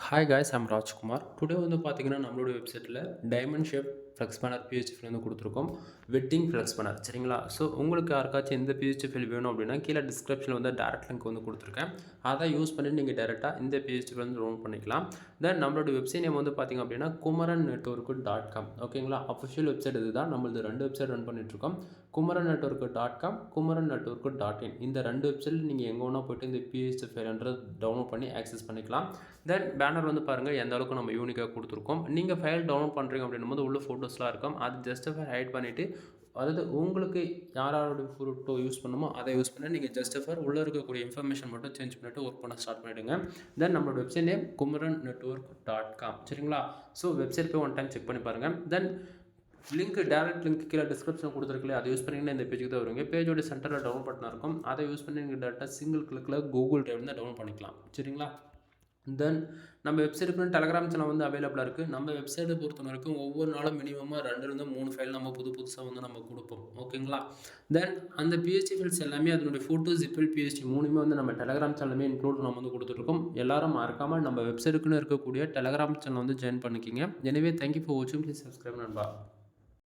Hi guys I'm Rajkumar. Today வந்து பார்த்தீங்கன்னா நம்மளுடைய வெப்சைட்டில் diamond shape flex banner PHP வந்து கொடுத்துருக்கோம். வெட்டிங் ஃப்ளெக்ஸ் பேனர் சரிங்களா. ஸோ உங்களுக்கு யாருக்காச்சும் எந்த பிஹெச்பி வேணும் அப்படின்னா கீழே டிஸ்கிரிப்ஷனில் வந்து டேரக்ட் லிங்க் வந்து கொடுத்துருக்கேன். அதை யூஸ் பண்ணி நீங்கள் டேரெக்டாக இந்த பிஹெச்பி வந்து டவுன்லோட் பண்ணிக்கலாம். தென் நம்மளோட வெப்சைட் நேம் வந்து பார்த்திங்க அப்படின்னா குமரன் நெட்வொர்க்கு .com ஓகேங்களா. அஃபிஷியல் வெப்சைட் இது தான். நம்மளது 2 வெப்சைட் ரன் பண்ணிட்டுருக்கோம். Kumaran network .com, Kumaran network .in. இந்த 2 வெப்சைட்டில் நீங்கள் எங்கே வேணால் போய்ட்டு இந்த பிஹெச்பி ஃபைல்ன்றது டவுன்லோட் பண்ணி ஆக்சஸ் பண்ணிக்கலாம். தென் பேனர் வந்து பாருங்கள் எந்த அளவுக்கு நம்ம யூனிக்காக கொடுத்துருக்கோம். நீங்கள் ஃபைல் டவுன்லோட் பண்ணுறீங்க அப்படின்னும் போது உள்ள ஃபோட்டோஸ்லாம் இருக்கும். அது ஜஸ்ட்டு ஹைட் பண்ணிவிட்டு, அதாவது உங்களுக்கு யாரோட ஃபோட்டோ யூஸ் பண்ணுமோ அதை யூஸ் பண்ணி நீங்கள் ஜஸ்ட் உள்ளே இருக்கக்கூடிய இன்ஃபர்மேஷன் மட்டும் சேஞ்ச் பண்ணிவிட்டு ஒர்க் பண்ண ஸ்டார்ட் பண்ணிவிடுங்க. தென் நம்மளோட website name Kumaran network .com சரிங்களா. ஸோ வெப்சைட் போய் ஒன் டைம் செக் பண்ணி பாருங்கள். தென் டேரக்ட் லிங்க் கீழே டிஸ்கிரிப்ஷன் கொடுத்துருக்கல, அதை யூஸ் பண்ணிங்கன்னா இந்த பேஜுக்கு தான் வருவீங்க. பேஜோட சென்டரில் டவுன்லோட் பட்டன் இருக்கும். அதை யூஸ் பண்ணி நீங்கள் டேரெக்டாக சிங்கிள் கிளிக்கில் கூகுள் டிரைவ் தான் டவுன்லோட் பண்ணிக்கலாம் சரிங்களா. தென் நம்ம வெப்சைட்டுக்குன்னு டெலகிராம் சேனல் வந்து அவைலபிளாக இருக்குது. நம்ம வெப்சைட்டை பொறுத்த வரைக்கும் ஒவ்வொரு நாளும் மினிமமாக 2-3 ஃபைல் நம்ம புதுசாக வந்து நம்ம கொடுப்போம் ஓகேங்களா. தென் அந்த பிஹெச்பி ஃபைல்ஸ் எல்லாமே அதனுடைய ஃபோட்டோஸ் ஜிப்பிள் பிஹெச்பி 3மே வந்து நம்ம டெலகிராம் சேனலுமே இன்க்ளூட் நம்ம வந்து கொடுத்துட்ருக்கோம். எல்லாரும் மறக்காமல் நம்ம வெப்சைட்டுக்குன்னு இருக்கக்கூடிய டெலகிராம் சேனல் வந்து ஜாயின் பண்ணிக்கிங்க. எனவே தேங்க்யூ ஃபார் வாட்சிங். ப்ளீஸ் சப்ஸ்கிரைப் நண்பா.